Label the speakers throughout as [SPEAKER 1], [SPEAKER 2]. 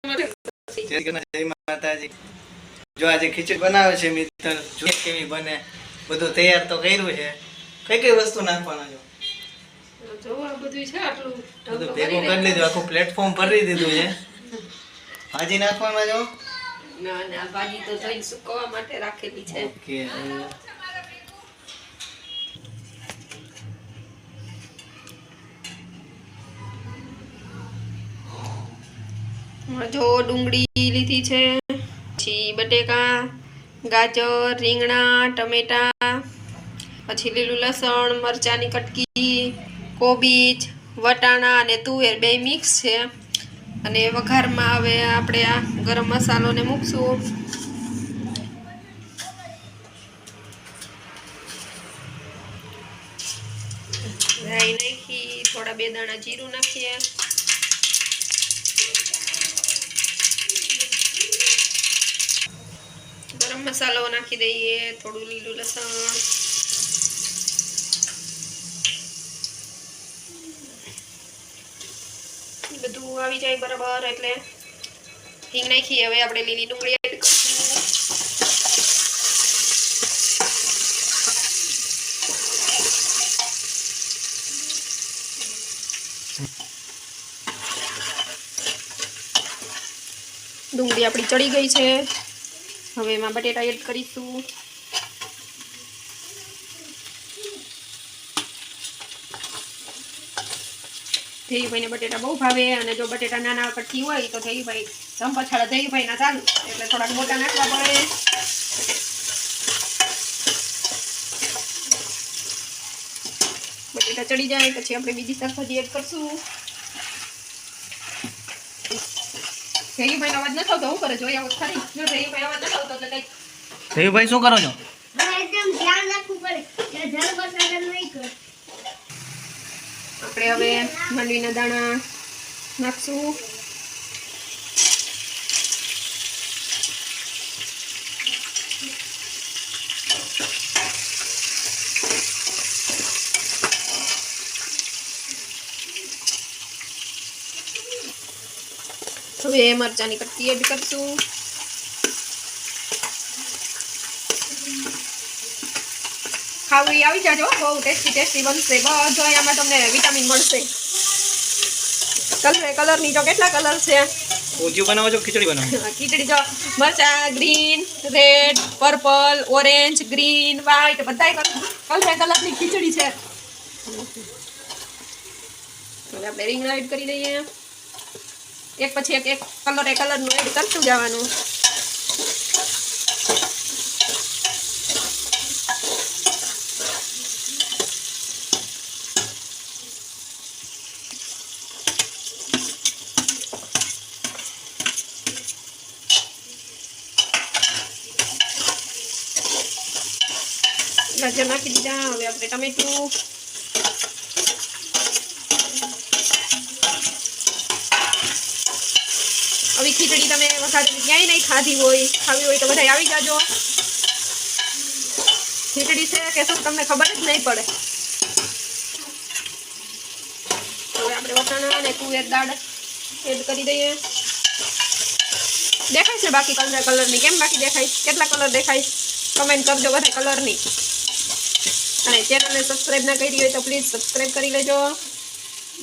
[SPEAKER 1] જય માતાજી। જો આજે ખીચડી બનાવે છે મિત્ર, જોઈએ કેવી બને। બધું તૈયાર તો કર્યું છે, કઈ કઈ વસ્તુ નાખવાના જો
[SPEAKER 2] આ બધું છે, આટલું
[SPEAKER 1] બધું ભેગું કરી લીધું, આખું પ્લેટફોર્મ ભરી દીધું છે। ભાજી નાખવાના જો
[SPEAKER 2] ના ભાજી તો ધોઈને સુકવવા માટે રાખેલી છે।
[SPEAKER 1] ઓકે,
[SPEAKER 2] જો ડુંગળી લીધી છે, પછી બટેકા, ગાજર, રીંગણા, ટમેટા, પછી લીલું લસણ, મરચાની કટકી, કોબીજ, વટાણા અને તુવેર બે મિક્સ છે। અને વઘારમાં હવે આપણે આ ગરમ મસાલો ને મૂકશું। રાઈ નાખી, થોડા બે દાણા જીરું નાખીએ, ગરમ મસાલો નાખી દઈએ, થોડું લીલું લસણ, બધું આવી જાય બરાબર એટલે હિંગ નાખી। હવે આપણે લીલી ડુંગળી એડ કરીશું, ડુંગળી આપણી ચડી ગઈ છે। હવે એમાં બટેટા એડ કરીશું, ધેયુભાઈને બટેટા બહુ ભાવે, અને જો બટેટા નાના કટકી હોય તો ધેયુભાઈ ધમપછાડા ધેયુભાઈ ના ચાલુ, એટલે થોડાક મોટા નાખવા પડે। બટેટા ચડી જાય પછી આપણે બીજી શાકભાજી એડ કરશું। ધેયુભાઈ અવાજ ન થતો હું કરે જોઈ આવો ખરી, જો ધેયુભાઈ અવાજ ન થતો તો કઈ
[SPEAKER 1] ધેયુભાઈ શું કરો છો?
[SPEAKER 3] એકદમ ધ્યાન રાખવું પડે કે જળ બસાડન નહીં કર।
[SPEAKER 2] આપણે હવે માંડવીના દાણા નાખશું, હવે મરચાની કટકી એડ કરશું, ખાવું એ આવી જાજો, બહુ ટેસ્ટી બનશે। બધો આમાં તમને વિટામિન મળશે। કલરની જો કેટલા કલર છે,
[SPEAKER 1] ઊંધિયું બનાવો છો ખીચડી બનાવો?
[SPEAKER 2] ખીચડી જો મરચા green, red, purple, orange, green, white બધાય કલરની ખીચડી છે। હવે આપણે રીંગણા એડ કરી દઈએ, એક પછી એક કલરનું એડ કરતું જવાનું। ગાજર નાખી દીધા, હવે આપણે ટમેટું, હવે ખીચડી તમે વઘારી ક્યાંય નહીં ખાધી હોય, ખાવી હોય તો બધા આવી જાજો। ખીચડી છે કે શું તમને ખબર જ નહીં પડે। હવે આપણે વટાણા અને તુવેર દાળ એડ કરી દઈએ। દેખાય છે બાકી કલરની? કેમ બાકી દેખાય? કેટલા કલર દેખાય? કમેન્ટ કરજો બધા કલરની। અને ચેનલને સબસ્ક્રાઇબ ના કરી હોય તો પ્લીઝ સબસ્ક્રાઇબ કરી લેજો,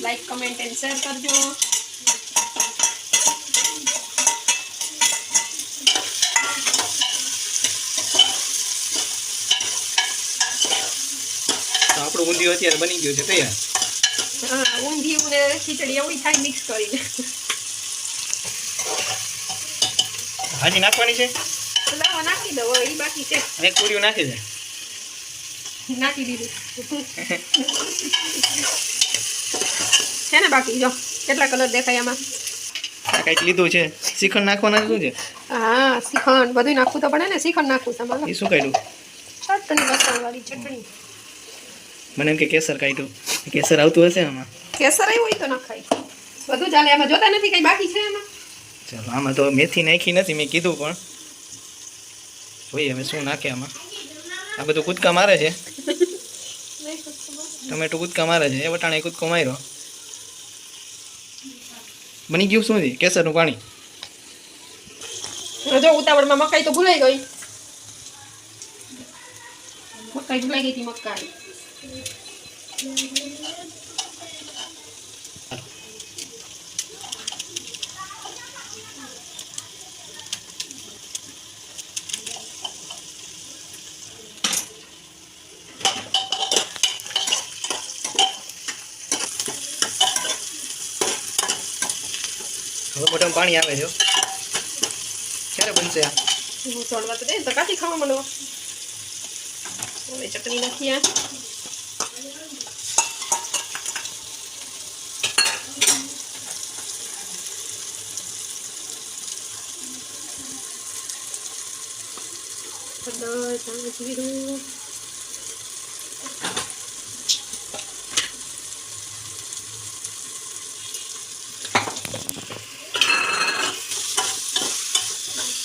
[SPEAKER 2] લાઈક કમેન્ટ એન્ડ શેર કરજો।
[SPEAKER 1] તો આપણું ઊંધિયું અત્યારે બની ગયું છે તૈયાર।
[SPEAKER 2] હા, ઊંધિયું ને ખીચડી એવું થાય મિક્સ કરીને।
[SPEAKER 1] ભાજી નાખવાની છે?
[SPEAKER 2] લાવો નાખી દો, એ બાકી છે,
[SPEAKER 1] એક પૂરીઓ નાખી દે,
[SPEAKER 2] નાખી દીધું છે ને બાકી જો કેટલા કલર દેખાય આમાં।
[SPEAKER 1] કંઈક લીધું છે, શ્રીખંડ નાખવાના શું છે?
[SPEAKER 2] હા, શ્રીખંડ બધું નાખવું તો પડે ને, શ્રીખંડ નાખવું તમારે।
[SPEAKER 1] એ શું કાઢ્યું?
[SPEAKER 2] ચટણી, લસણવાળી ચટણી।
[SPEAKER 1] મને એમ કે કેસર કાઢ્યું, કેસર આવતું હશે આમાં?
[SPEAKER 2] કેસર આવ્યું હોય તો નખાય, બધું ચાલે આમાં। જોતા નથી કઈ બાકી છે આમાં?
[SPEAKER 1] ચાલો, આમાં તો મેથી નાખી નથી, મેં કીધું પણ જોઈએ હવે શું નાખે આમાં। આ બધું કૂદકા મારે છે, ટમેટું કૂદકા મારે છે, એ વટાણે કૂદકો માર્યો। બની ગયું શું છે? કેસરનું પાણી
[SPEAKER 2] જો ઉતાવળમાં મકાઈ તો ભૂલાઈ ગઈ. મકાઈ ભૂલાઈ ગઈ હતી મકાઈ.
[SPEAKER 1] હવે મોઢામાં પાણી આવે છે. ક્યારે બનશે આ?
[SPEAKER 2] ચડવા તો દે તો કાથી ખાવા મળો. હવે ચટણી નાખીએ. જીરું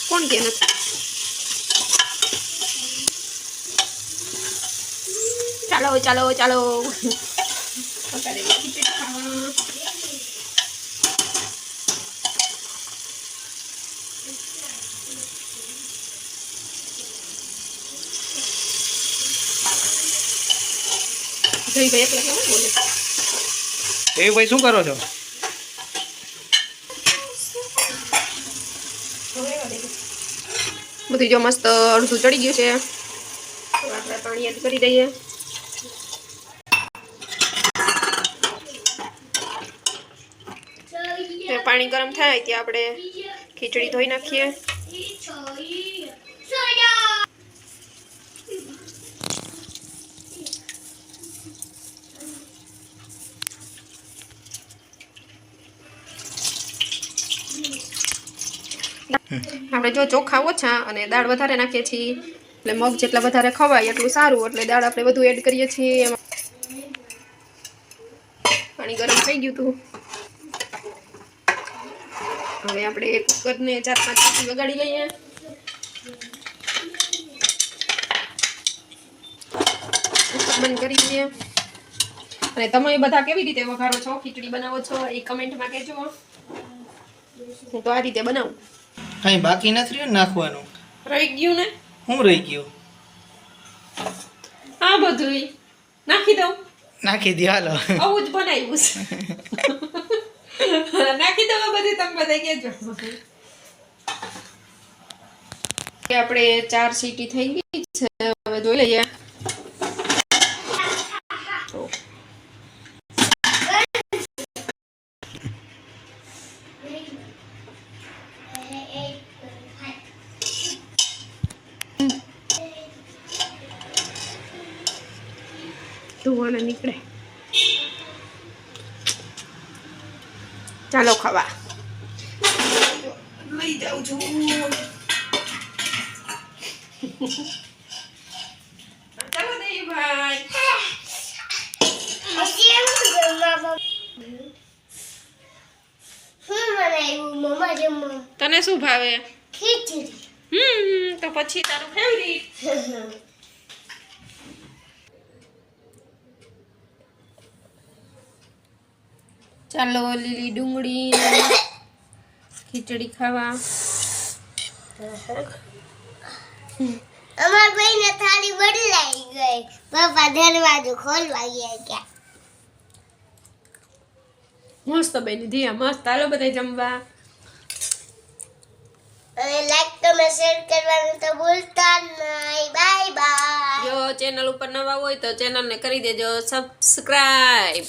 [SPEAKER 2] કોણ કે નથી. ચાલો ચાલો ચાલો ખીચડી ખાવા. જઈ ભાઈ એકલા કેમ બોલે?
[SPEAKER 1] એ ભાઈ શું કરો છો?
[SPEAKER 2] બધું જો મસ્ત અડધું ચડી ગયું છે. આપણે પાણી એડ કરી દઈએ. પાણી ગરમ થાય ત્યાં આપણે ખીચડી ધોઈ નાખીએ. આપણે જો ચોખા ઓછા અને દાળ વધારે નાખીએ છીએ એટલે મગ જેટલા વધારે ખવાય એટલું સારું, એટલે દાળ આપણે બધું એડ કરીએ છીએ. એમાં પાણી ગરમ થઈ ગયું હતું. હવે આપણે કુકરને 4-5 સીટી વગાડી લઈએ. બંધ કરી દઈએ. અને તમે બધા કેવી રીતે વઘારો છો, ખીચડી બનાવો છો એ કમેન્ટમાં કહેજો. હું તો આ રીતે બનાવું.
[SPEAKER 1] કઈ બાકી નથી રહ્યું નાખવાનું?
[SPEAKER 2] રહી ગયું ને?
[SPEAKER 1] હું રહી ગયું?
[SPEAKER 2] આ બધું નાખી દઉં.
[SPEAKER 1] નાખી દે હાલો.
[SPEAKER 2] આવું જ બનાવ્યું છે. નાખી દઉં બધું, તમે બધા કહેજો. આપણે 4 સીટી થઈ ગઈ છે. હવે જોઈ લઈએ. ધુવાને નીકળે. ચાલો ખાવા. લઈ જાઉં છું. ચાલો દેવભાઈ. તને શું ભાવે?
[SPEAKER 3] ખીચડી.
[SPEAKER 2] તો પછી તારું ફેવરિટ. ચાલો લીલી ડુંગળી ખીચડી ખાવા.
[SPEAKER 3] અમાર ભાઈને થાળી બદલાઈ ગઈ. પપ્પા દરવાજો ખોલવા ગયા.
[SPEAKER 2] મસ્ત બેની ધીયા મસ્ત. ચાલો બધા જમવા.
[SPEAKER 3] અને લાઈક તમે શેર કરવાનું તો ભૂલતા નહીં. Bye bye.
[SPEAKER 2] જો ચેનલ ઉપર નવા હોય તો ચેનલને કરી દેજો સબસ્ક્રાઇબ.